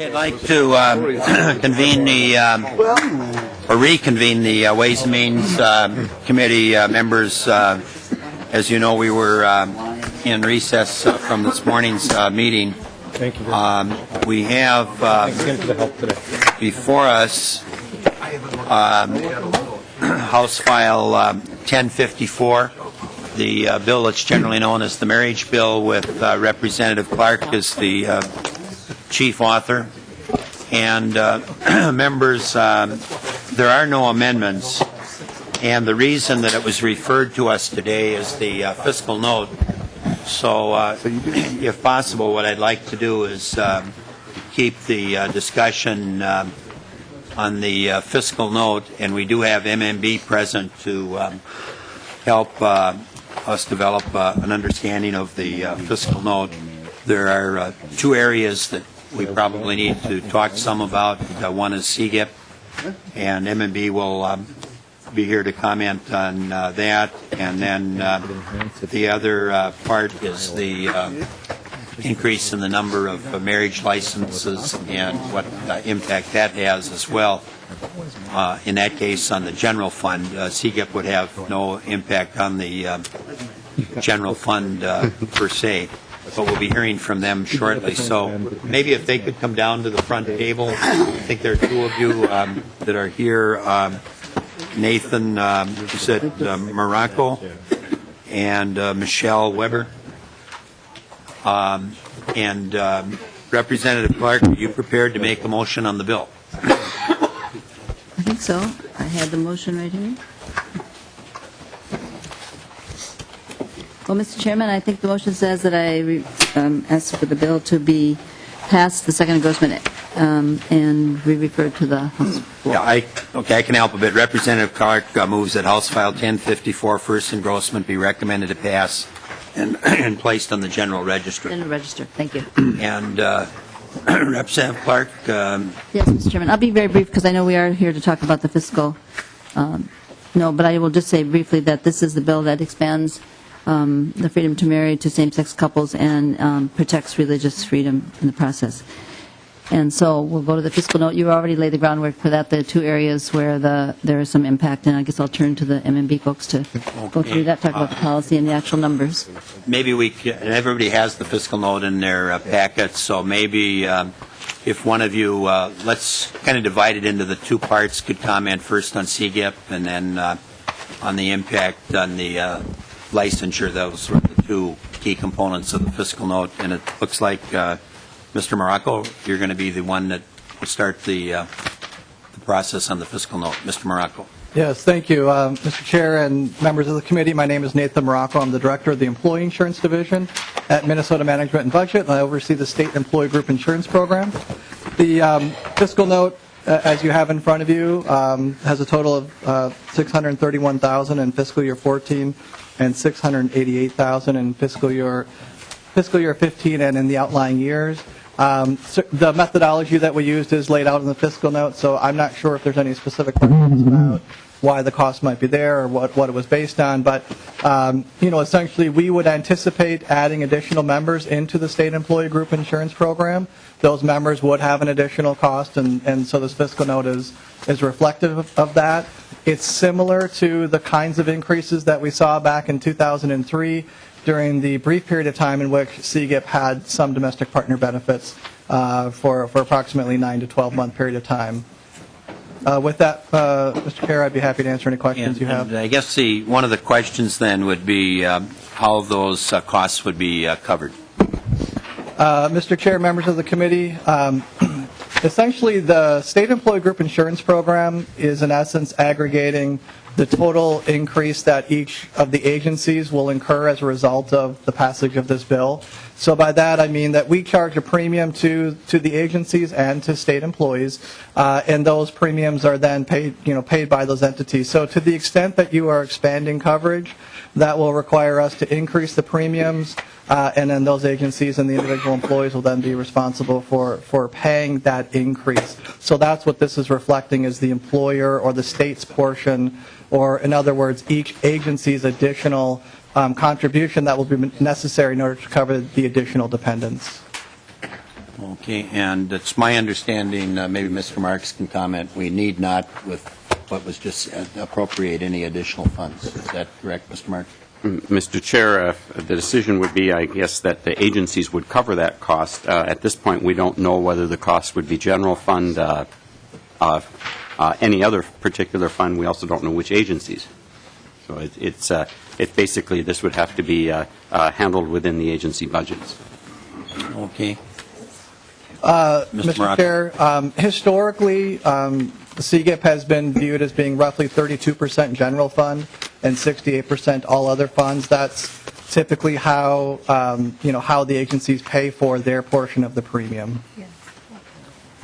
I'd like to convene or reconvene the Ways and Means Committee members. As you know, we were in recess from this morning's meeting. Thank you. We have before us House File 1054, the bill that's generally known as the marriage bill, with Representative Clark as the chief author. And members, there are no amendments, and the reason that it was referred to us today is the fiscal note. So if possible, what I'd like to do is keep the discussion on the fiscal note, and we do have MMB present to help us develop an understanding of the fiscal note. There are two areas that we probably need to talk some about. One is CGIP, and MMB will be here to comment on that. And then the other part is the increase in the number of marriage licenses and what impact that has as well. In that case, on the general fund, CGIP would have no impact on the general fund per se. But we'll be hearing from them shortly. So maybe if they could come down to the front table. I think there are two of you that are here. Nathan, you said Morocco, and Michelle Weber. And Representative Clark, are you prepared to make a motion on the bill? I think so. I had the motion right here. Well, Mr. Chairman, I think the motion says that I ask for the bill to be passed the second engrossment and re-referred to the House floor. Yeah, I can help a bit. Representative Clark moves that House File 1054, first engrossment, be recommended to pass and placed on the general register. General register. Thank you. And Representative Clark. Yes, Mr. Chairman. I'll be very brief because I know we are here to talk about the fiscal. No, but I will just say briefly that this is the bill that expands the freedom to marry to same-sex couples and protects religious freedom in the process. And so we'll go to the fiscal note. You already laid the groundwork for that, the two areas where there is some impact, and I guess I'll turn to the MMB folks to go through that, talk about the policy and the actual numbers. Maybe we can, and everybody has the fiscal note in their packets, so maybe if one of you, let's kind of divide it into the two parts, could comment first on CGIP and then on the impact on the licensure. Those were the two key components of the fiscal note, and it looks like Mr. Morocco, you're going to be the one that will start the process on the fiscal note. Mr. Morocco. Yes, thank you, Mr. Chair and members of the committee. My name is Nathan Morocco. I'm the director of the Employee Insurance Division at Minnesota Management and Budget, and I oversee the State Employee Group Insurance Program. The fiscal note, as you have in front of you, has a total of $631,000 in fiscal year 14 and $688,000 in fiscal year 15 and in the outlying years. So the methodology that we used is laid out in the fiscal note, so I'm not sure if there's any specific questions about why the cost might be there or what it was based on. But, essentially we would anticipate adding additional members into the State Employee Group Insurance Program. Those members would have an additional cost, and so this fiscal note is reflective of that. It's similar to the kinds of increases that we saw back in 2003 during the brief period of time in which CGIP had some domestic partner benefits for approximately 9 to 12-month period of time. With that, Mr. Chair, I'd be happy to answer any questions you have. And I guess one of the questions then would be how those costs would be covered. Mr. Chair, members of the committee, essentially the State Employee Group Insurance Program is in essence aggregating the total increase that each of the agencies will incur as a result of the passage of this bill. So by that I mean that we charge a premium to the agencies and to state employees, and those premiums are then paid by those entities. So to the extent that you are expanding coverage, that will require us to increase the premiums, and then those agencies and the individual employees will then be responsible for paying that increase. So that's what this is reflecting, is the employer or the state's portion or in other words, each agency's additional contribution that will be necessary in order to cover the additional dependents. Okay, and it's my understanding, maybe Mr. Marks can comment, we need not, with what was just said, appropriate any additional funds. Is that correct, Mr. Marks? Mr. Chair, the decision would be, I guess, that the agencies would cover that cost. At this point, we don't know whether the cost would be general fund, any other particular fund. We also don't know which agencies. So it basically, this would have to be handled within the agency budgets. Okay. Mr. Chair, historically, the CGIP has been viewed as being roughly 32% general fund and 68% all other funds. That's typically how, how the agencies pay for their portion of the premium.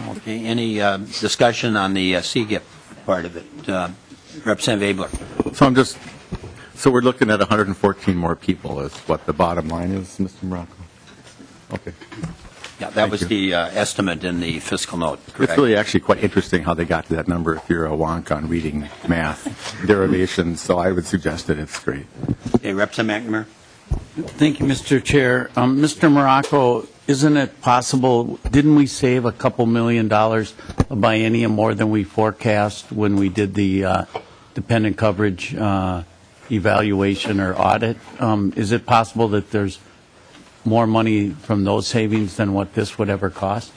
Okay, any discussion on the CGIP part of it? Representative Abler. So we're looking at 114 more people is what the bottom line is, Mr. Morocco? Okay. Yeah, that was the estimate in the fiscal note, correct? It's really actually quite interesting how they got to that number if you're a wonk on reading math derivations, so I would suggest that it's great. Okay, Representative McNamara. Thank you, Mr. Chair. Mr. Morocco, isn't it possible, didn't we save a couple $1 million a biennium more than we forecast when we did the dependent coverage evaluation or audit? Is it possible that there's more money from those savings than what this would ever cost?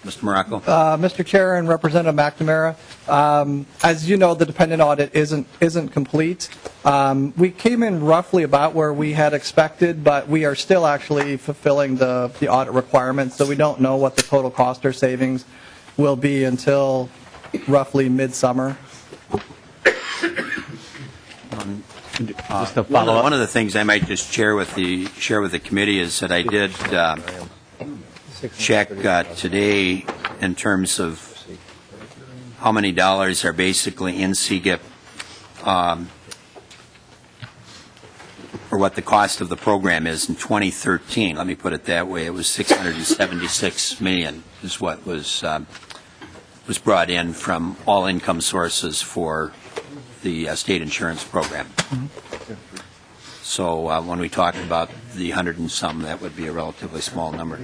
Mr. Morocco. Mr. Chair and Representative McNamara, as you know, the dependent audit isn't complete. We came in roughly about where we had expected, but we are still actually fulfilling the audit requirements, so we don't know what the total cost or savings will be until roughly midsummer. Just a follow-up. One of the things I might just share with the committee is that I did check today in terms of how many dollars are basically in CGIP, or what the cost of the program is in 2013. Let me put it that way. It was $676 million is what was brought in from all income sources for the state insurance program. So when we talk about the 100 and some, that would be a relatively small number.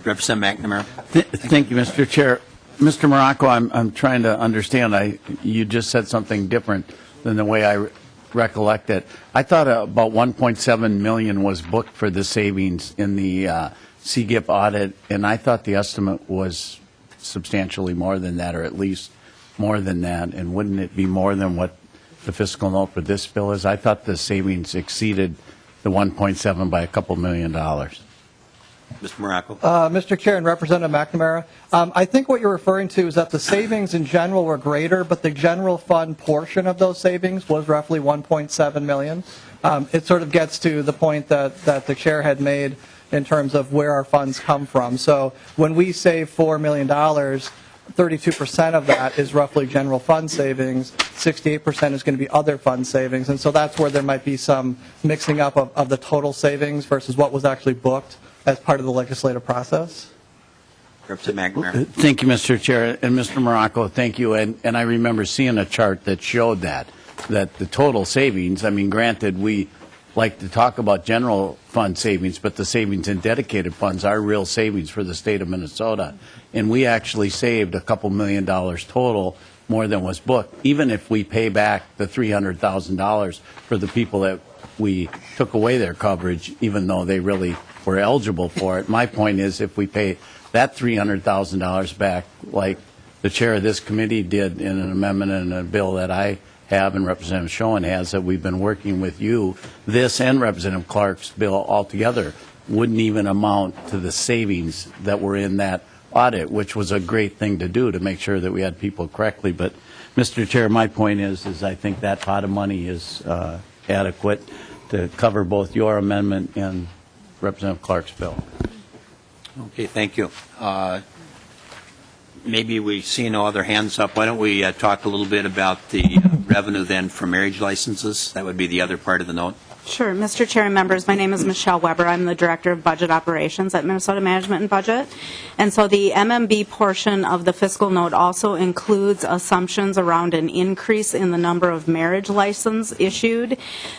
Representative McNamara. Thank you, Mr. Chair. Mr. Morocco, I'm trying to understand. You just said something different than the way I recollect it. I thought about $1.7 million was booked for the savings in the CGIP audit, and I thought the estimate was substantially more than that, or at least more than that. And wouldn't it be more than what the fiscal note for this bill is? I thought the savings exceeded the 1.7 by a couple $1 million. Mr. Morocco. Mr. Chair and Representative McNamara, I think what you're referring to is that the savings in general were greater, but the general fund portion of those savings was roughly $1.7 million. It sort of gets to the point that the chair had made in terms of where our funds come from. So when we save $4 million, 32% of that is roughly general fund savings, 68% is going to be other fund savings, and so that's where there might be some mixing up of the total savings versus what was actually booked as part of the legislative process. Representative McNamara. Thank you, Mr. Chair. And Mr. Morocco, thank you. And I remember seeing a chart that showed that the total savings, I mean, granted, we like to talk about general fund savings, but the savings in dedicated funds are real savings for the state of Minnesota. And we actually saved a couple $1 million total more than was booked, even if we pay back the $300,000 for the people that we took away their coverage, even though they really were eligible for it. My point is, if we pay that $300,000 back, like the chair of this committee did in an amendment in a bill that I have and Representative Schoen has, that we've been working with you, this and Representative Clark's bill altogether wouldn't even amount to the savings that were in that audit, which was a great thing to do to make sure that we had people correctly. But, Mr. Chair, my point is I think that pot of money is adequate to cover both your amendment and Representative Clark's bill. Okay, thank you. Maybe we see no other hands up. Why don't we talk a little bit about the revenue then from marriage licenses? That would be the other part of the note. Sure. Mr. Chair and members, my name is Michelle Weber. I'm the Director of Budget Operations at Minnesota Management and Budget. And so the MMB portion of the fiscal note also includes assumptions around an increase in the number of marriage license issued.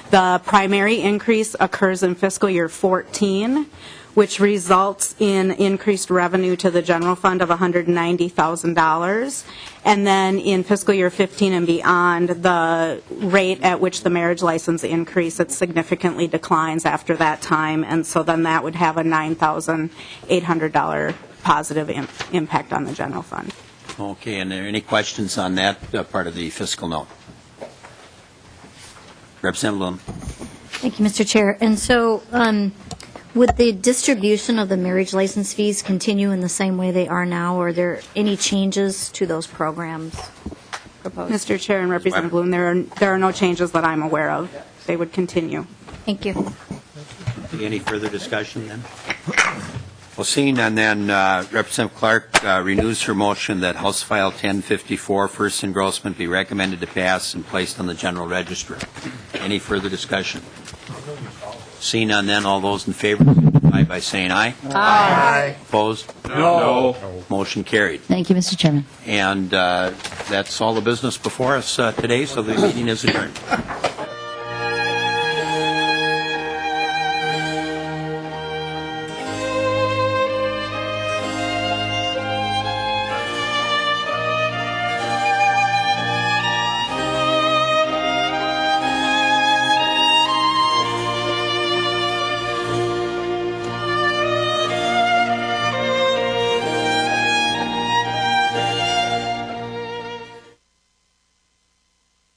The primary increase occurs in fiscal year 14, which results in increased revenue to the general fund of $190,000. And then in fiscal year 15 and beyond, the rate at which the marriage license increase, it significantly declines after that time. And so then that would have a $9,800 positive impact on the general fund. Okay, and are there any questions on that part of the fiscal note? Representative Bloom. Thank you, Mr. Chair. And so would the distribution of the marriage license fees continue in the same way they are now, or are there any changes to those programs proposed? Mr. Chair and Representative Bloom, there are no changes that I'm aware of. They would continue. Thank you. Any further discussion then? Well, seeing none then, Representative Clark renews her motion that House File 1054, first engrossment, be recommended to pass and placed on the general register. Any further discussion? Seeing none then, all those in favor, signify by saying aye. Aye. Opposed? No. Motion carried. Thank you, Mr. Chairman. And that's all the business before us today, so the meeting is adjourned.